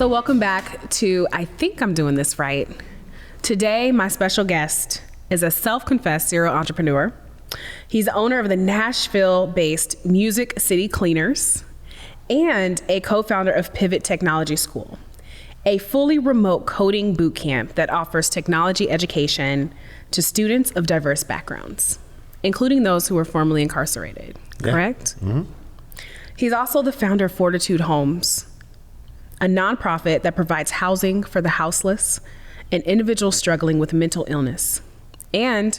So welcome back to I Think I'm Doing This Right. Today, my special guest is a self-confessed serial entrepreneur. He's the owner of the Nashville-based Music City Cleaners and a co-founder of Pivot Technology School, a fully remote coding boot camp that offers technology education to students of diverse backgrounds, including those who were formerly incarcerated, correct? Mm-hmm. He's also the founder of Fortitude Homes, a nonprofit that provides housing for the houseless and individuals struggling with mental illness. And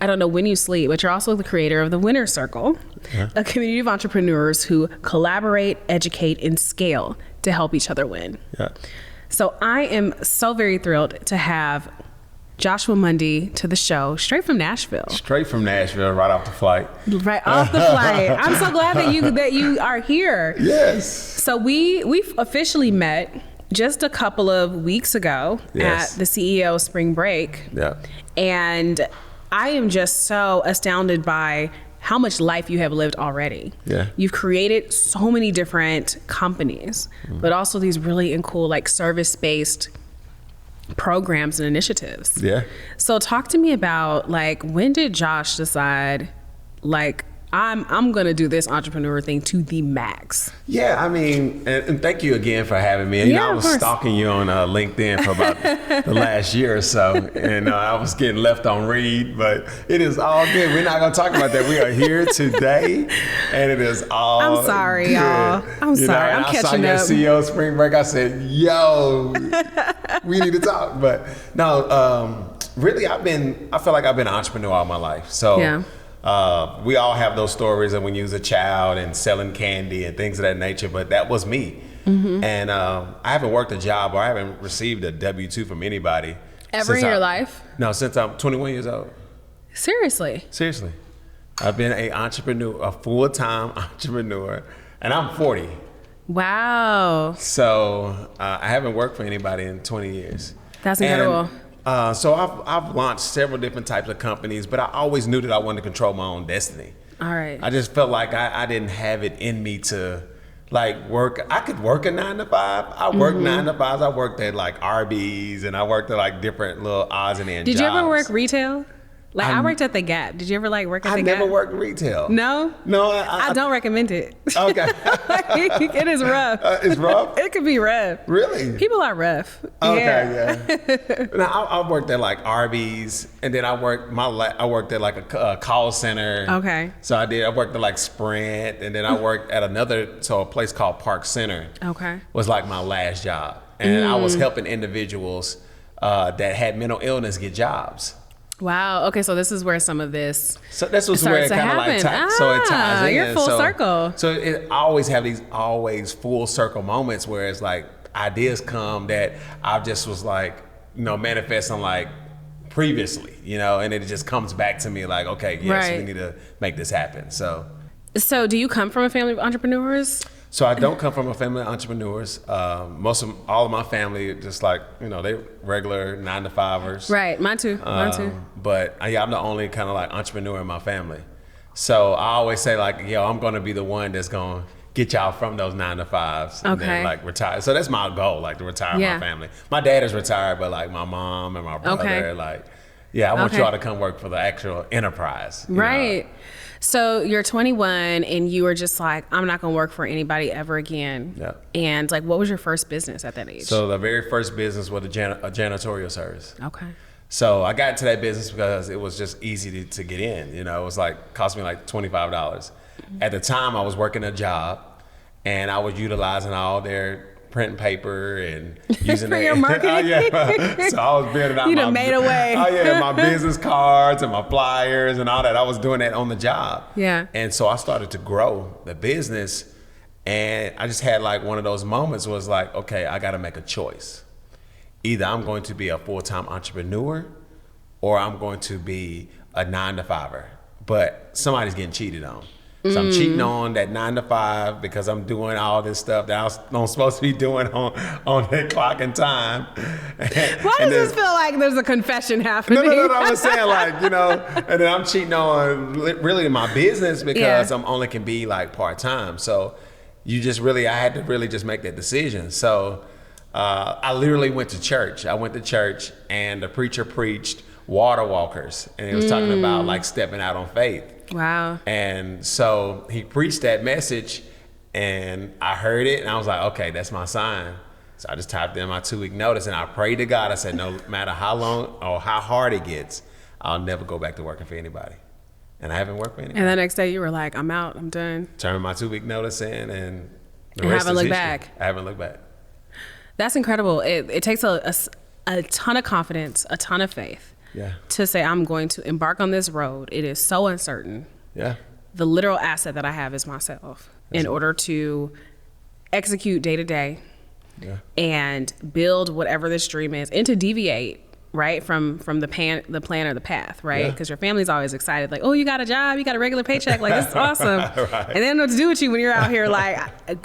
I don't know when you sleep, but you're also the creator of the Winner Circle, a community of entrepreneurs who collaborate, educate, and scale to help each other win. Yeah. So I am so very thrilled to have Joshua Mundy to the show, straight from Nashville. Straight from Nashville, right off the flight. Right off the flight. I'm so glad that you are here. Yes. So we've officially met just a couple of weeks ago at the CEO Spring Break. Yeah. And I am just so astounded by how much life you have lived already. Yeah. You've created so many different companies, but also these really cool like service-based programs and initiatives. Yeah. So talk to me about like, when did Josh decide like, I'm going to do this entrepreneur thing to the max? Yeah, I mean, and thank you again for having me. You know, I was stalking you on LinkedIn for about the last year or so, and I was getting left on read, but it is all good. We're not going to talk about that. We are here today, and it is all I'm sorry, good. y'all. I'm sorry. I'm catching up. I saw your CEO Spring Break. I said, yo, we need to talk. But no, really, I feel like I've been an entrepreneur all my life. So. Yeah. We all have those stories of when you was a child and selling candy and things of that nature, but that was me. Mm-hmm. And I haven't worked a job or I haven't received a W-2 from anybody. Ever in your life? No, since I'm 21 years old. Seriously? Seriously. I've been an entrepreneur, a full-time entrepreneur, and I'm 40. Wow. So I haven't worked for anybody in 20 years. That's incredible. So I've launched several different types of companies, but I always knew that I wanted to control my own destiny. All right. I just felt like I didn't have it in me to like work. I could work a 9 to 5. I worked 9 to 5s. I worked at like Arby's and I worked at like different little odds and ends. Did you ever work retail? Like I worked at the Gap. Did you ever like work at the Gap? I never worked retail. No? No. I don't recommend it. Okay. It is rough. It's rough? It could be rough. Really? People are rough. Okay, yeah. Now, I worked at like Arby's, and then I worked at like a call center. Okay. So I worked at like Sprint, and then I worked at a place called Park Center. Okay. Was like my last job. And I was helping individuals that had mental illness get jobs. Wow. Okay, so this is where some of this. So this was where it kind of like so it ties in. You're full circle. So I always have these full circle moments where it's like ideas come that I just was like, manifesting like previously, and it just comes back to me like, okay, yes, we need to make this happen. So do you come from a family of entrepreneurs? So I don't come from a family of entrepreneurs. All of my family, just like, they regular 9 to 5ers. Right, mine too. But I'm the only kind of like entrepreneur in my family. So I always say like, I'm going to be the one that's going to get y'all from those 9 to 5s and then like retire. So that's my goal, like to retire my family. My dad is retired, but like my mom and my brother, like, I want y'all to come work for the actual enterprise. Right. So you're 21 and you were just like, I'm not going to work for anybody ever again. Yeah. And like, what was your first business at that age? So the very first business was a janitorial service. Okay. So I got into that business because it was just easy to get in. It was like, cost me like $25. Mm-hmm. At the time I was working a job and I was utilizing all their print paper and using for your marketing. So I was building out made away. My business cards and my flyers and all that. I was doing that on the job. Yeah. And so I started to grow the business, and I just had like one of those moments was like, okay, I got to make a choice. Either I'm going to be a full-time entrepreneur or I'm going to be a 9 to 5er, but somebody's getting cheated on. So I'm cheating on that 9 to 5 because I'm doing all this stuff that I'm supposed to be doing on that clock and time. Why does this feel like there's a confession happening? No, I'm just saying like, and then I'm cheating on really my business because I'm only can be like part-time. So I had to really just make that decision. So I literally went to church. I went to church and the preacher preached water walkers, and he was talking about like stepping out on faith. Wow. And so he preached that message, and I heard it, and I was like, okay, that's my sign. So I just typed in my 2-week notice, and I prayed to God. I said, no matter how long or how hard it gets, I'll never go back to working for anybody. And I haven't worked for anybody. And the next day you were like, I'm out, I'm done. Turned my 2-week notice in, and the You rest haven't is looked history. back. I haven't looked back. That's incredible. It takes a ton of confidence, a ton of faith to say, I'm going to embark on this road. It is so uncertain. Yeah. The literal asset that I have is myself in order to execute day to day and build whatever this dream is, and to deviate right from the plan or the path, right? Because your family's always excited, like, oh, you got a job, you got a regular paycheck, like, this is awesome. Right. And they don't know what to do with you when you're out here like,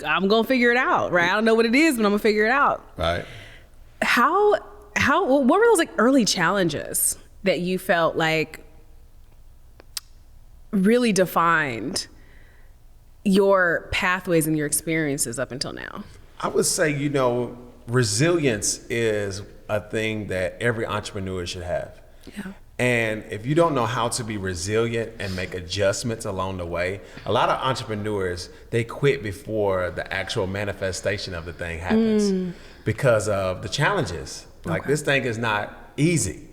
I'm gonna figure it out, right? I don't know what it is, but I'm gonna figure it out. Right. What were those like early challenges that you felt like really defined your pathways and your experiences up until now? I would say, resilience is a thing that every entrepreneur should have. Yeah. And if you don't know how to be resilient and make adjustments along the way, a lot of entrepreneurs, they quit before the actual manifestation of the thing happens because of the challenges. Like, this thing is not easy.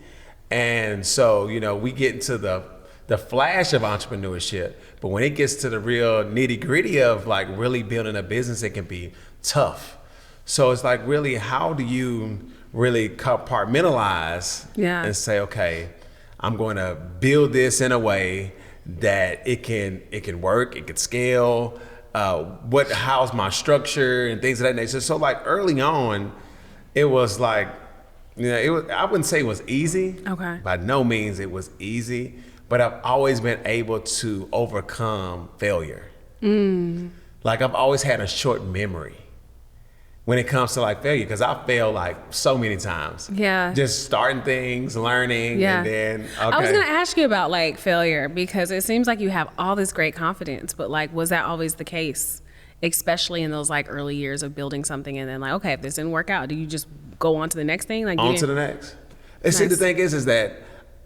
And so, we get into the flash of entrepreneurship, but when it gets to the real nitty gritty of like really building a business, it can be tough. So it's like, really, how do you really compartmentalize and say, okay, I'm going to build this in a way that it can work, it can scale, how's my structure and things of that nature. So like early on, it was like, I wouldn't say it was easy. Okay. By no means it was easy, but I've always been able to overcome failure. Like, I've always had a short memory when it comes to like failure, because I failed like so many times. Yeah. Just starting things, learning, and then, I was gonna ask you about like failure, because it seems like you have all this great confidence, but like, was that always the case? Especially in those like early years of building something, and then like, okay, if this didn't work out, do you just go on to the next thing? Like, on to the next. And see, the thing is that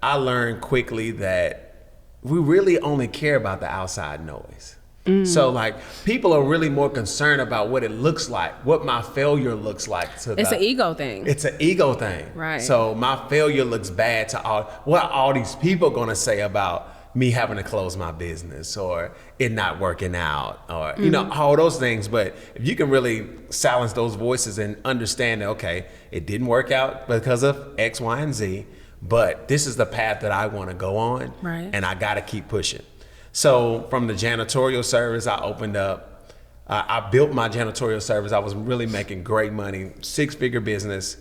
I learned quickly that we really only care about the outside noise. So like, people are really more concerned about what it looks like, what my failure looks like it's an ego thing. It's an ego thing. Right. So my failure looks bad to what are all these people gonna say about me having to close my business, or it not working out, or all those things. But if you can really silence those voices and understand that, okay, it didn't work out because of X, Y, and Z, but this is the path that I want to go on, and I got to keep pushing. So from the janitorial service, I opened up, I built my janitorial service. I was really making great money, 6-figure business,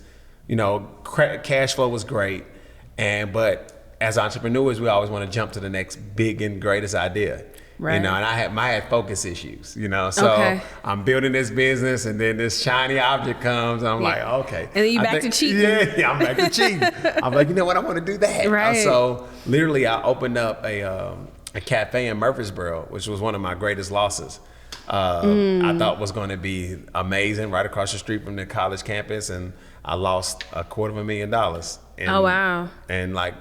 cash flow was great. But as entrepreneurs, we always want to jump to the next big and greatest idea. Right. And I had focus issues, so I'm building this business, and then this shiny object comes, and I'm like, okay. And then you back to cheating. Yeah, I'm back to cheating. I'm like, what, I want to do that. Right. So literally, I opened up a cafe in Murfreesboro, which was one of my greatest losses. I thought was going to be amazing, right across the street from the college campus, and I lost $250,000. Oh, wow. In like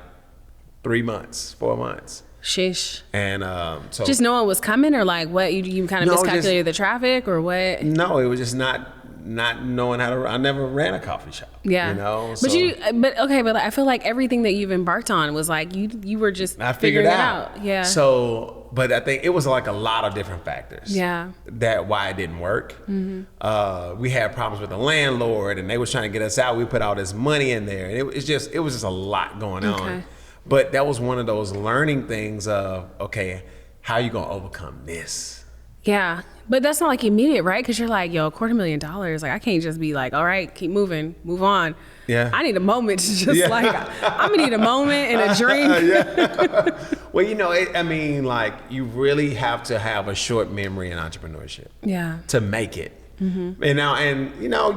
4 months. Sheesh. And so just knowing was coming, or like what, you kind of miscalculated the traffic, or what? No, it was just not knowing how to. I never ran a coffee shop. Yeah. But I feel like everything that you've embarked on was like you were just figuring it out. Yeah. So, but I think it was like a lot of different factors. Yeah. That why it didn't work. We had problems with the landlord, and they was trying to get us out. We put all this money in there, and it was just a lot going on. But that was one of those learning things of, okay, how are you gonna overcome this? Yeah. But that's not like immediate, right? Because you're like, $250,000. Like, I can't just be like, all right, keep moving, move on. Yeah. I need a moment to just I'm gonna need a moment and a drink. Well, you really have to have a short memory in entrepreneurship. Yeah. To make it. And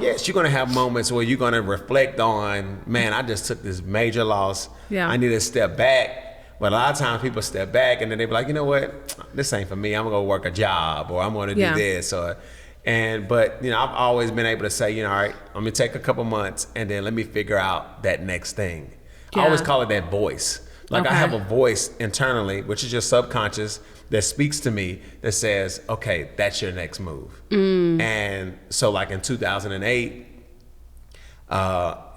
yes, you're gonna have moments where you're gonna reflect on, man, I just took this major loss. Yeah. I need to step back. But a lot of times people step back, and then they be like, you know what, this ain't for me. I'm gonna go work a job, or I'm gonna do this, or But I've always been able to say, all right, let me take a couple months and then let me figure out that next thing. I always call it that voice. Like I have a voice internally, which is your subconscious, that speaks to me that says, okay, that's your next move. And so like in 2008,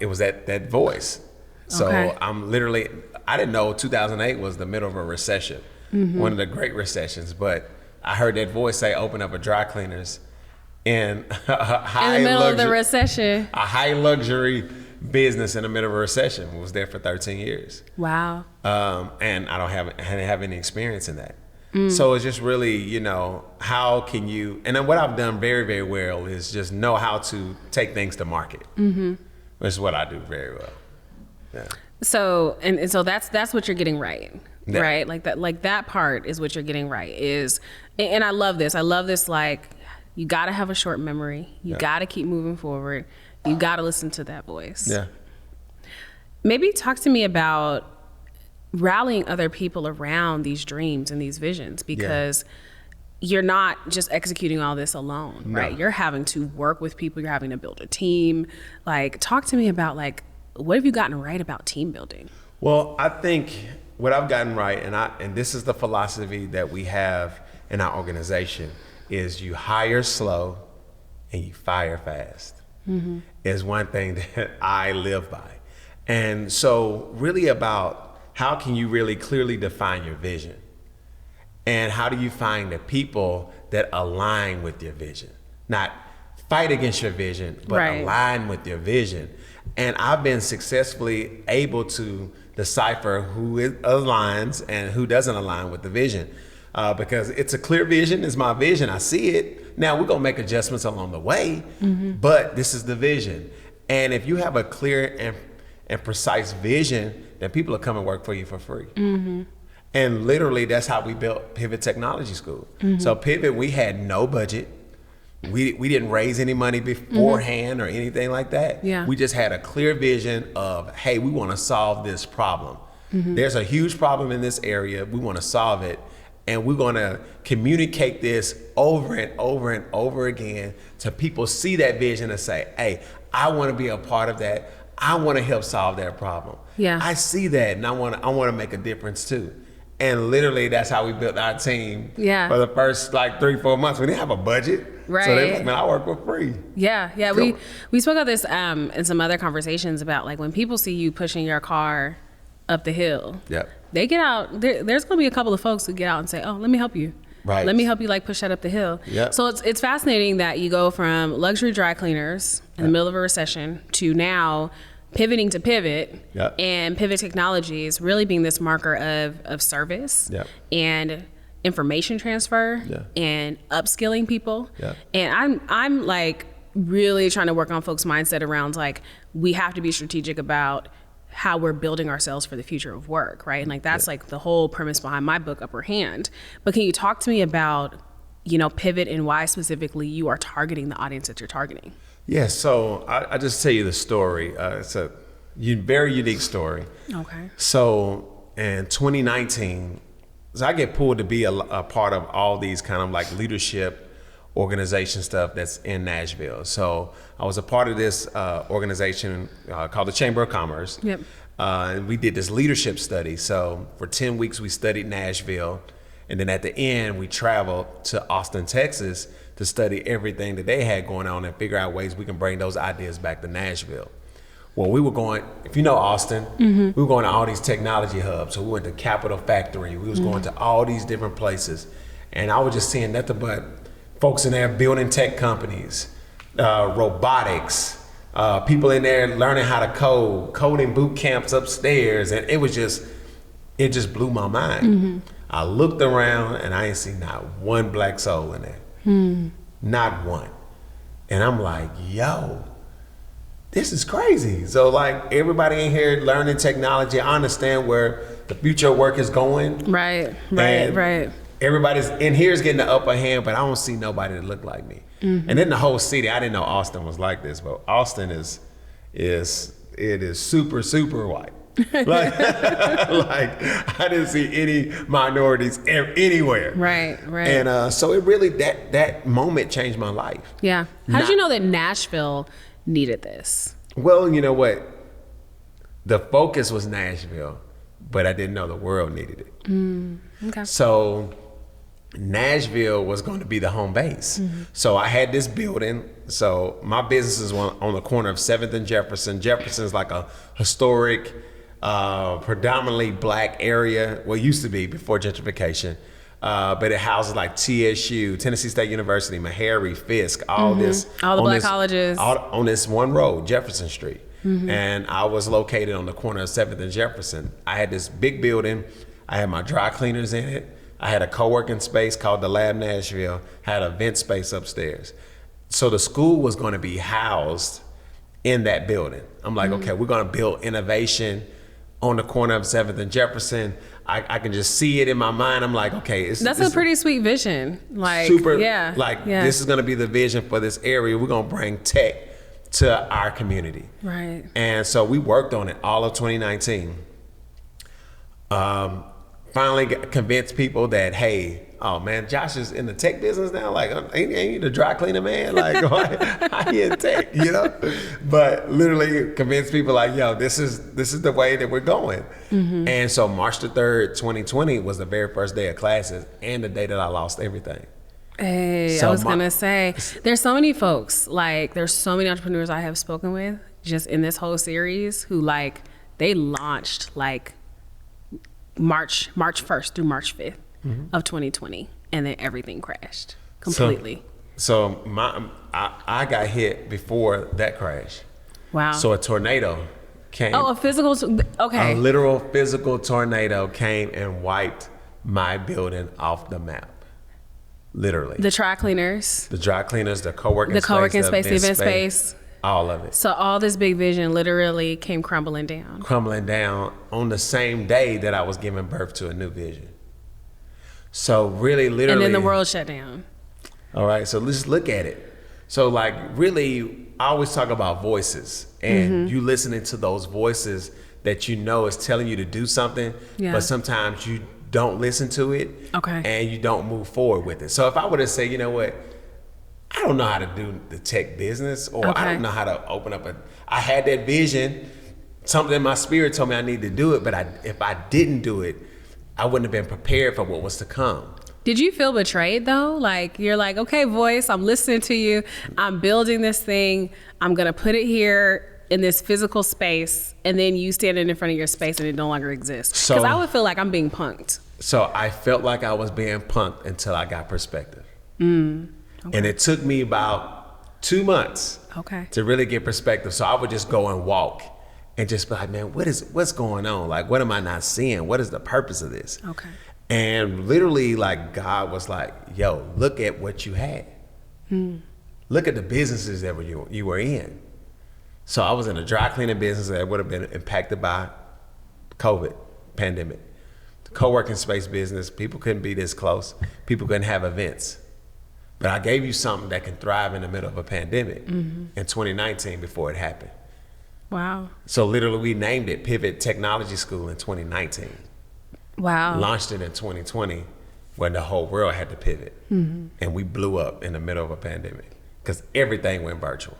it was that voice. So I didn't know 2008 was the middle of a recession, one of the great recessions, but I heard that voice say, open up a dry cleaners in in the middle of the recession. A high luxury business in the middle of a recession. I was there for 13 years. Wow. And I didn't have any experience in that. So it's just really, how can you, and then what I've done very, very well is just know how to take things to market. Which is what I do very well. Yeah. So, and so that's what you're getting right. Yeah. Right? Like that part is what you're getting right and I love this. Like, you got to have a short memory. You got to keep moving forward. You got to listen to that voice. Yeah. Maybe talk to me about rallying other people around these dreams and these visions, because you're not just executing all this alone, right? You're having to work with people. You're having to build a team. Like, talk to me about, like, what have you gotten right about team building? Well, I think what I've gotten right, and this is the philosophy that we have in our organization, is you hire slow and you fire fast. Is one thing that I live by. And so really about how can you really clearly define your vision? And how do you find the people that align with your vision? Not fight against your vision, but align with your vision. And I've been successfully able to decipher who aligns and who doesn't align with the vision. Because it's a clear vision, it's my vision, I see it. Now we're gonna make adjustments along the way, but this is the vision. And if you have a clear and precise vision, then people will come and work for you for free. And literally that's how we built Pivot Technology School. So Pivot, we had no budget. We didn't raise any money beforehand or anything like that. We just had a clear vision of, hey, we wanna solve this problem. There's a huge problem in this area, we wanna solve it. And we're gonna communicate this over and over and over again to people see that vision and say, hey, I wanna be a part of that. I wanna help solve that problem. I see that and I wanna make a difference too. And literally that's how we built our team for the first like 3-4 months. We didn't have a budget. So they were like, man, I work for free. We spoke about this in some other conversations about, like, when people see you pushing your car up the hill, they get out, there's gonna be a couple of folks who get out and say, oh, let me help you. Let me help you, like, push that up the hill. So it's fascinating that you go from luxury dry cleaners in the middle of a recession to now pivoting to Pivot and Pivot Technologies really being this marker of service and information transfer and upskilling people. And I'm like really trying to work on folks' mindset around, like, we have to be strategic about how we're building ourselves for the future of work, right? And like that's like the whole premise behind my book, Upper Hand. But can you talk to me about, Pivot and why specifically you are targeting the audience that you're targeting? So I just tell you the story. It's a very unique story. So in 2019, I get pulled to be a part of all these kind of like leadership organization stuff that's in Nashville. So I was a part of this organization called the Chamber of Commerce. And we did this leadership study. So for 10 weeks, we studied Nashville. And then at the end, we traveled to Austin, Texas to study everything that they had going on and figure out ways we can bring those ideas back to Nashville. Well, we were going, if you know Austin, we were going to all these technology hubs. So we went to Capital Factory. We was going to all these different places. And I was just seeing nothing but folks in there building tech companies, robotics, people in there learning how to coding boot camps upstairs. And it just blew my mind. I looked around and I ain't seen not one black soul in there. Not one. And I'm like, yo, this is crazy. So like everybody in here learning technology, I understand where the future of work is going. Right. Everybody's in here is getting the upper hand, but I don't see nobody that look like me. And then the whole city, I didn't know Austin was like this, but Austin is super, super white. like I didn't see any minorities anywhere. Right. And so it really, that moment changed my life. Yeah. How did you know that Nashville needed this? Well, you know what? The focus was Nashville, but I didn't know the world needed it. Okay. So Nashville was going to be the home base. So I had this building. So my business is on the corner of 7th and Jefferson. Jefferson's like a historic, predominantly black area. Well, it used to be before gentrification. But it houses like TSU, Tennessee State University, Meharry, Fisk, all the black colleges. On this one road, Jefferson Street. And I was located on the corner of 7th and Jefferson. I had this big building. I had my dry cleaners in it. I had a co-working space called the Lab Nashville. Had an event space upstairs. So the school was going to be housed in that building. I'm like, okay, we're going to build innovation on the corner of 7th and Jefferson. I can just see it in my mind. I'm like, okay, that's a pretty sweet vision. Like, super, yeah, this is going to be the vision for this area. We're going to bring tech to our community. Right. And so we worked on it all of 2019. Finally convinced people that, hey, oh man, Josh is in the tech business now. Like, ain't you the dry cleaner man? Like, how you in tech, you know? But literally convinced people like, yo, this is the way that we're going. And so March the 3rd, 2020 was the very first day of classes and the day that I lost everything. Hey, So I was gonna say, there's so many folks, like there's so many entrepreneurs I have spoken with just in this whole series who like, they launched like March 1st through March 5th of 2020, and then everything crashed completely. So I got hit before that crash. Wow. So a tornado came. Oh, a physical, okay. A literal physical tornado came and wiped my building off the map. Literally. The dry cleaners. The dry cleaners, the co-working space, the event space. All of it. So all this big vision literally came crumbling down. Crumbling down on the same day that I was giving birth to a new vision. So really, literally. And then the world shut down. All right, so let's look at it. So like really, I always talk about voices, and you listening to those voices that you know is telling you to do something, but sometimes you don't listen to it, and you don't move forward with it. So if I were to say, you know what, I don't know how to do the tech business, or I don't know how to open up I had that vision, something in my spirit told me I need to do it, but if I didn't do it, I wouldn't have been prepared for what was to come. Did you feel betrayed though? Like you're like, okay, voice, I'm listening to you. I'm building this thing. I'm gonna put it here in this physical space, and then you standing in front of your space and it no longer exists. Because I would feel like I'm being punked. So I felt like I was being punked until I got perspective. And it took me about 2 months to really get perspective. So I would just go and walk and just be like, man, what's going on? Like, what am I not seeing? What is the purpose of this? And literally, like, God was like, yo, look at what you had. Look at the businesses that you were in. So I was in a dry cleaning business that would have been impacted by COVID pandemic. The co-working space business, people couldn't be this close. People couldn't have events. But I gave you something that can thrive in the middle of a pandemic in 2019 before it happened. Wow. So literally we named it Pivot Technology School in 2019. Wow. Launched it in 2020 when the whole world had to pivot. And we blew up in the middle of a pandemic because everything went virtual.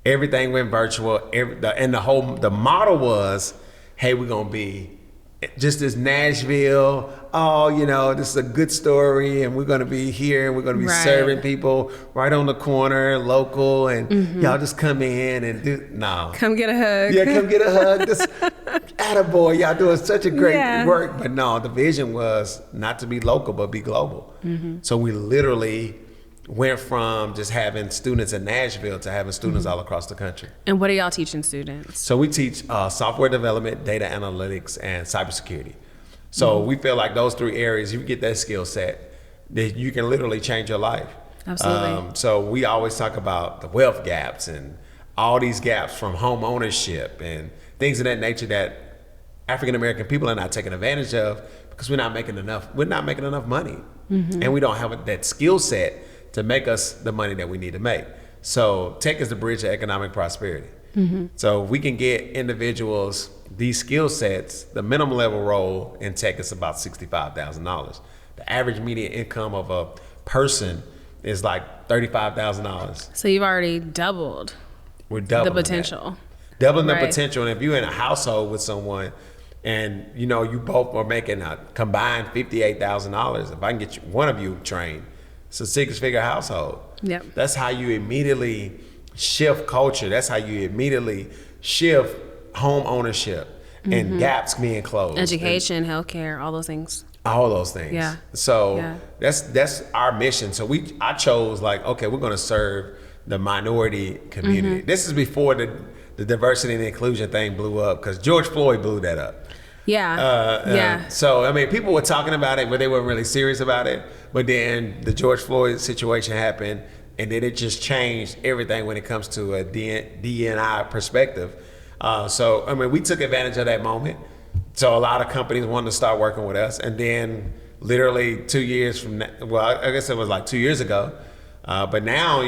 Everything went virtual. The model was, hey, we're going to be just this Nashville, this is a good story, and we're going to be here, and we're going to be serving people right on the corner, local, and y'all just come in and do, no. Come get a hug. Yeah, come get a hug. Just, attaboy, y'all doing such a great work. But no, the vision was not to be local, but be global. So we literally went from just having students in Nashville to having students all across the country. And what are y'all teaching students? So we teach software development, data analytics, and cybersecurity. So we feel like those 3 areas, you get that skill set, that you can literally change your life. Absolutely. So we always talk about the wealth gaps and all these gaps from home ownership and things of that nature that African-American people are not taking advantage of because we're not making enough money. And we don't have that skill set to make us the money that we need to make. So tech is the bridge to economic prosperity. So if we can get individuals these skill sets, the minimum level role in tech is about $65,000. The average median income of a person is like $35,000. So you've already doubled We're doubling the potential. Doubling the Right. potential. And if you're in a household with someone and you both are making a combined $58,000, if I can get one of you trained, it's a six-figure household. Yep. That's how you immediately shift culture. That's how you immediately shift home ownership and gaps being closed. Education, healthcare, all those things. All those things. Yeah. So Yeah. that's our mission. So I chose okay, we're gonna serve the minority community. This is before the diversity and inclusion thing blew up, because George Floyd blew that up. Yeah. So people were talking about it, but they weren't really serious about it. But then the George Floyd situation happened, and then it just changed everything when it comes to a D&I perspective. We took advantage of that moment. So a lot of companies wanted to start working with us, and then literally 2 years from now, I guess it was like 2 years ago. But now,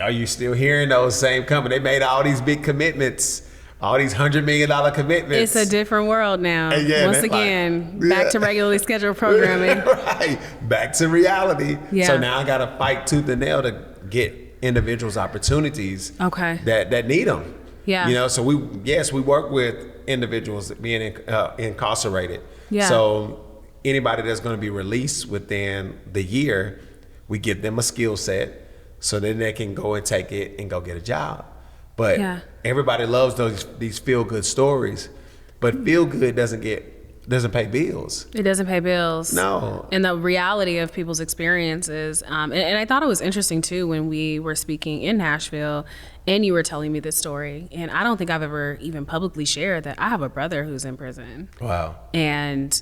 are you still hearing those same companies? They made all these big commitments, all these $100 million commitments. It's a different world now. Yeah, Once again, back to regularly scheduled programming. Right, back to reality. Yeah. So now I got to fight tooth and nail to get individuals opportunities that need them. Yeah. So we work with individuals being incarcerated. Yeah. So anybody that's going to be released within the year, we give them a skill set so then they can go and take it and go get a job. But everybody loves these feel good stories, but feel good doesn't pay bills. It doesn't pay bills. No. And the reality of people's experiences. And I thought it was interesting too when we were speaking in Nashville and you were telling me this story. And I don't think I've ever even publicly shared that I have a brother who's in prison. Wow. And,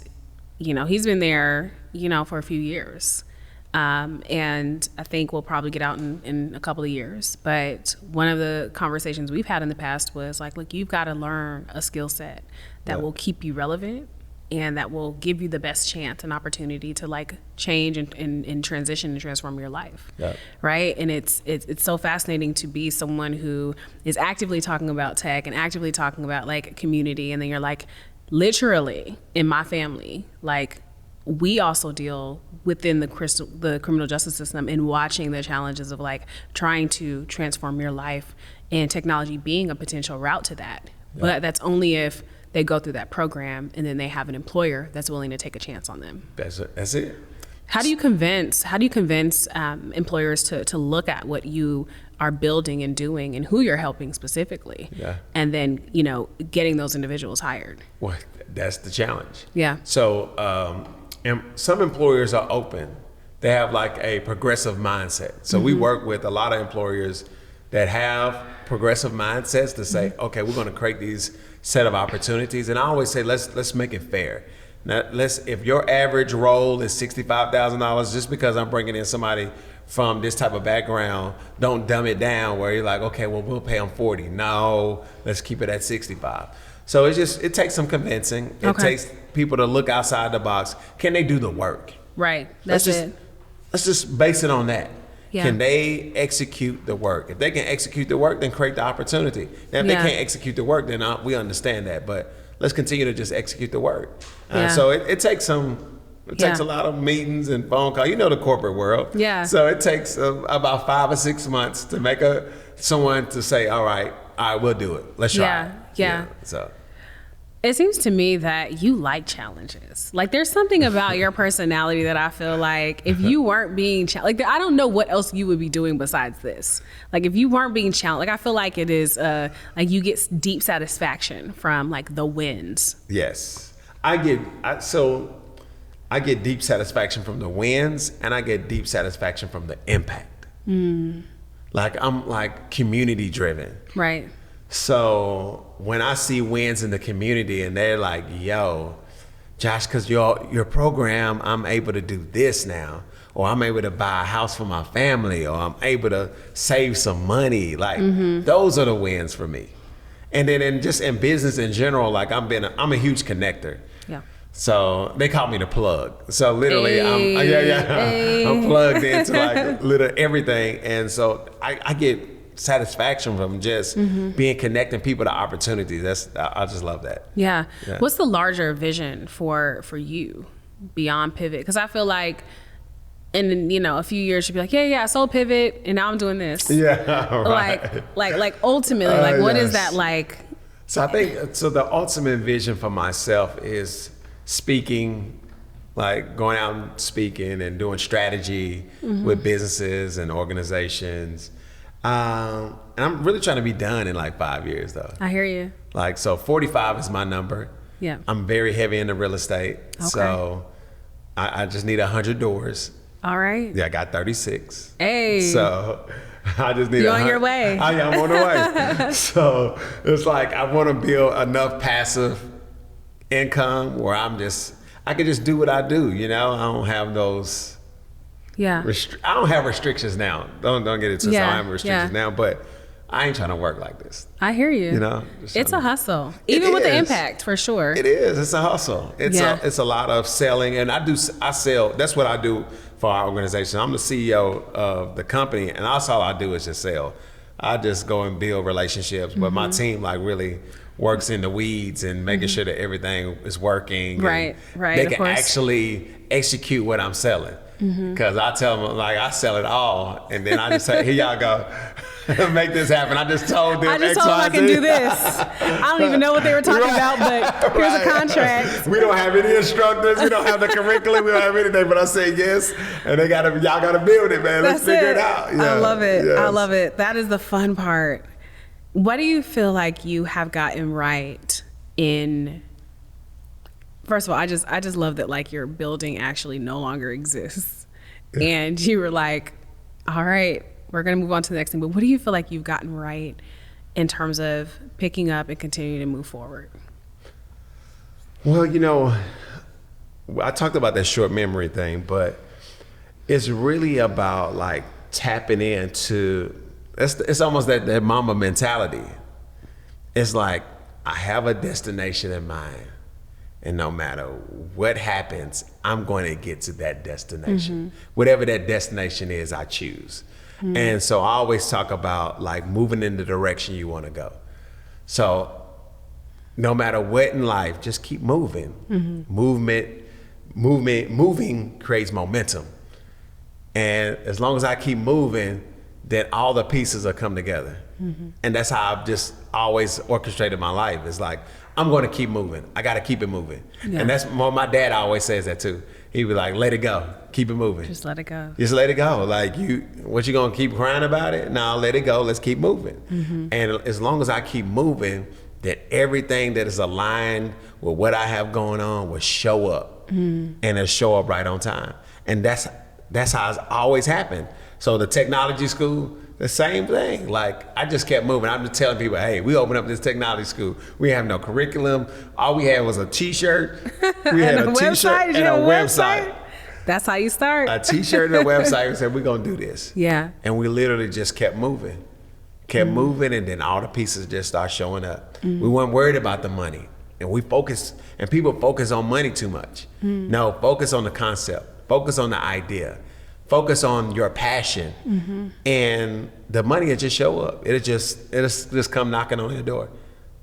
he's been there, for a few years. And I think we'll probably get out in a couple of years. But one of the conversations we've had in the past was like, look, you've got to learn a skill set that will keep you relevant and that will give you the best chance and opportunity to change and transition and transform your life. Yep. Right. And it's so fascinating to be someone who is actively talking about tech and actively talking about community. And then you're literally in my family, we also deal within the criminal justice system in watching the challenges of trying to transform your life and technology being a potential route to that. Yeah. But that's only if they go through that program and then they have an employer that's willing to take a chance on them. That's it. How do you convince employers to look at what you are building and doing and who you're helping specifically? Yeah. And then, getting those individuals hired? Well, that's the challenge. Yeah. So, and some employers are open. They have a progressive mindset. So we work with a lot of employers that have progressive mindsets to say, okay, we're going to create these set of opportunities. And I always say, let's make it fair. Now, if your average role is $65,000, just because I'm bringing in somebody from this type of background, don't dumb it down where you're okay, well, we'll pay them 40. No, let's keep it at 65. So it takes some convincing. It takes people to look outside the box. Can they do the work? Right. That's it. Let's just base it on that. Yeah. Can they execute the work? If they can execute the work, then create the opportunity. Now, if they can't execute the work, then we understand that. But let's continue to just execute the work. So it takes takes a lot of meetings and phone calls. The corporate world. Yeah. So it takes about 5 or 6 months to make someone to say, all right, we'll do it. Let's try it. Yeah. So. It seems to me that you like challenges. There's something about your personality that I feel if you weren't being challenged, I don't know what else you would be doing besides this. If you weren't being challenged, I feel it is you get deep satisfaction from the wins. Yes, I get deep satisfaction from the wins, and I get deep satisfaction from the impact. I'm community driven. Right. So when I see wins in the community and they're yo, Josh, because your program, I'm able to do this now, or I'm able to buy a house for my family, or I'm able to save some money. Those are the wins for me. And then in business in general, I'm a huge connector. Yeah. So they call me the plug. So literally, I'm plugged into little everything, and so I get satisfaction from just being connecting people to opportunities. I just love that. Yeah. What's the larger vision for you beyond Pivot? Because I feel like in a few years you'll be like, I sold Pivot and now I'm doing this. Yeah, right. Like ultimately, what is that like? So I think the ultimate vision for myself is speaking, like going out and speaking and doing strategy with businesses and organizations. And I'm really trying to be done in like 5 years though. I hear you. Like, so 45 is my number. Yeah. I'm very heavy into real estate. Okay. So I just need 100 doors. All right. Yeah, I got 36. Hey. So I just need. You're on your way. I'm on the way. So it's like I want to build enough passive income where I can just do what I do. I don't have those. Yeah. I don't have restrictions now. Don't get it twisted. I don't have restrictions now, but I ain't trying to work like this. I hear you. It's a hustle, even with the impact, for sure. It is. It's a hustle. It's a lot of selling, and I sell. That's what I do for our organization. I'm the CEO of the company, and that's all I do is just sell. I just go and build relationships, but my team like really works in the weeds and making sure that everything is working. Right. They can actually execute what I'm selling. Because I tell them, like, I sell it all, and then I just say, here y'all go, make this happen. I just told them I can do this. I don't even know what they were talking about, but here's a contract. We don't have any instructors. We don't have the curriculum. We don't have anything, but I say yes, and y'all got to build it, man. Let's figure it out. Yeah. I love it. Yes. I love it. That is the fun part. What do you feel like you have gotten right in? First of all, I just love that like your building actually no longer exists, and you were like, all right, we're gonna move on to the next thing. But what do you feel like you've gotten right in terms of picking up and continuing to move forward? Well, I talked about that short memory thing, but it's really about like tapping into. It's almost that mama mentality. It's like I have a destination in mind. And no matter what happens, I'm going to get to that destination. Whatever that destination is, I choose. And so I always talk about like moving in the direction you want to go. So no matter what in life, just keep moving. Moving creates momentum. And as long as I keep moving, then all the pieces will come together. And that's how I've just always orchestrated my life. It's like, I'm going to keep moving. I got to keep it moving. Yeah. And that's my dad always says that too. He was like, let it go. Keep it moving. Just let it go. Just let it go. Like what you going to keep crying about it? No, let it go. Let's keep moving. And as long as I keep moving, that everything that is aligned with what I have going on will show up. And it'll show up right on time. And that's how it's always happened. So the technology school, the same thing. Like I just kept moving. I'm just telling people, hey, we opened up this technology school. We have no curriculum. All we had was a T-shirt. We had a T-shirt and a website. That's how you start. A T-shirt and a website. We said, we're gonna do this. Yeah. And we literally just kept moving. Moving, and then all the pieces just start showing up. We weren't worried about the money. And people focus on money too much. No, focus on the concept. Focus on the idea. Focus on your passion, and the money will just show up. It'll just come knocking on your door.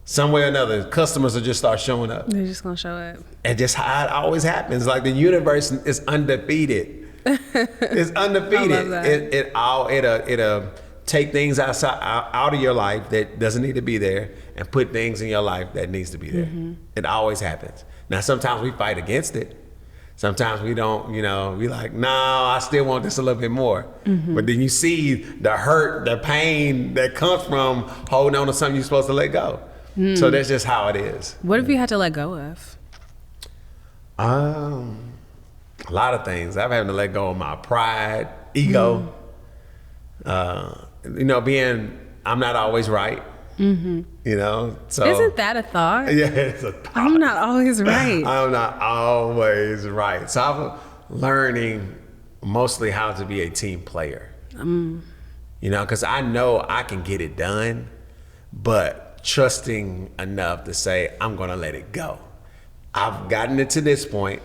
Some way or another, customers will just start showing up. They're just gonna show up. And just how it always happens. Like the universe is undefeated. It's undefeated. I love that. It'll take things out of your life that doesn't need to be there, and put things in your life that needs to be there. It always happens. Now sometimes we fight against it. Sometimes we don't, we like, no, I still want this a little bit more. But then you see the hurt, the pain that comes from holding on to something you're supposed to let go. So that's just how it is. What have you had to let go of? A lot of things. I've had to let go of my pride, ego. I'm not always right. So isn't that a thought? Yeah, it's a thought. I'm not always right. I'm not always right. So I'm learning mostly how to be a team player. Because I know I can get it done, but trusting enough to say I'm gonna let it go. I've gotten it to this point.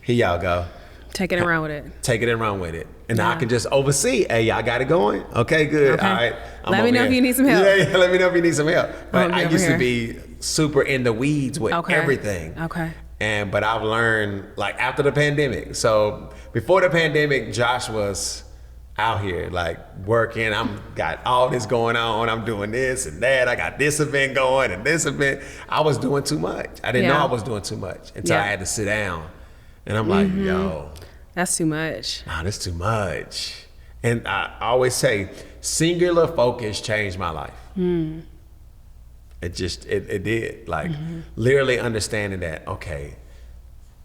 Here y'all go. Take it and run with it. Take it and run with it. And I can just oversee. Hey, y'all got it going? Okay, good. Okay. All right. Let me know if you need some help. Yeah, let me know if you need some help. But I used here. to be super in the weeds with everything. Okay. But I've learned, like, after the pandemic. So before the pandemic, Josh was out here, like, working. I'm got all this going on. I'm doing this and that. I got this event going and this event. I was doing too much. I didn't know I was doing too much until I had to sit down. And I'm like, yo. That's too much. Nah, that's too much. And I always say, singular focus changed my life. It did. Like, literally understanding that, okay,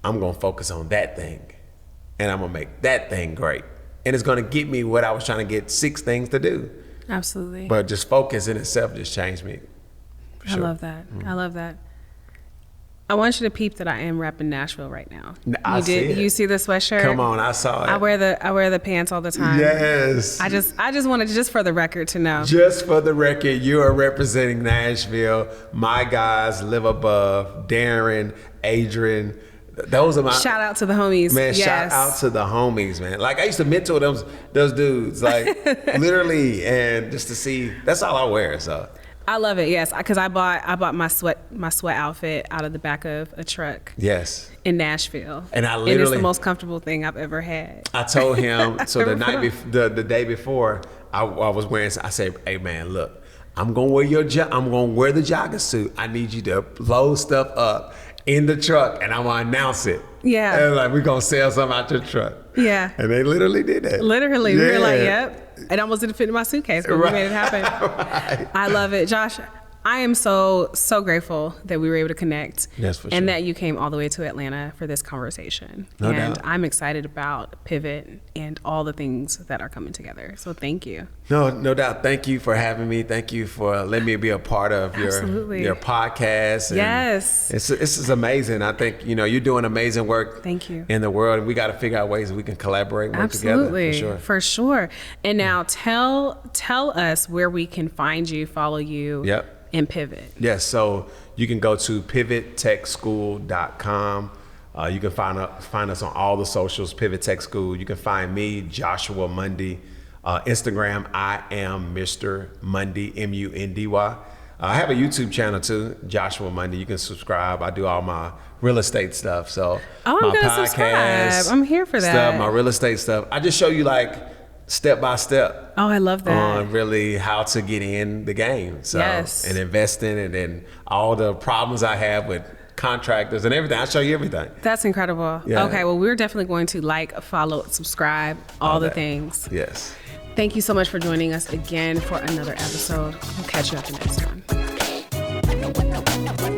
I'm going to focus on that thing and I'm going to make that thing great. And it's going to get me what I was trying to get 6 things to do. Absolutely. But just focus in itself just changed me. For sure. I love that. I love that. I want you to peep that I am repping Nashville right now. I see it. You see the sweatshirt? Come on, I saw it. I wear the pants all the time. Yes. I just wanted just for the record to know. Just for the record, you are representing Nashville. My guys live above. Darren, Adrian. Those are my shout out to the homies. Man, yes. Shout out to the homies, man. Like, I used to mentor those dudes, like, literally, and just to see, that's all I wear, so. I love it, yes, because I bought my sweat outfit out of the back of a truck. Yes. In Nashville. And it's the most comfortable thing I've ever had. I told him, so the day before, I was wearing, I said, hey man, look, I'm gonna wear the jogger suit. I need you to load stuff up in the truck and I'm gonna announce it. Yeah. And like, we're gonna sell something out your truck. Yeah. And they literally did that. Literally. Yeah. We were like, yep. It almost didn't fit in my suitcase, but we made it happen. Right. I love it. Josh, I am so grateful that we were able to connect. Yes, for sure. And that you came all the way to Atlanta for this conversation. No and doubt. I'm excited about Pivot and all the things that are coming together. So thank you. No doubt. Thank you for having me. Thank you for letting me be a part of your podcast. And yes. This is amazing. I think, you're doing amazing work. Thank you. In the world. And we got to figure out ways that we can collaborate and work together. For sure. And now tell us where we can find you, follow you. Yep. And Pivot. Yes, so you can go to pivottechschool.com. You can find us on all the socials, Pivot Tech School. You can find me, Joshua Mundy. Instagram, I am Mr. Mundy, Mundy. I have a YouTube channel too, Joshua Mundy. You can subscribe. I do all my real estate stuff. So I'm my gonna subscribe. I'm here for that. Stuff, my real estate stuff. I just show you like step by step. Oh, I love that. On really how to get in the game. So, yes. And investing and then all the problems I have with contractors and everything. I show you everything. That's incredible. Yeah. Okay, well, we're definitely going to follow, subscribe, all the things. Yes. Thank you so much for joining us again for another episode. We'll catch you at the next one.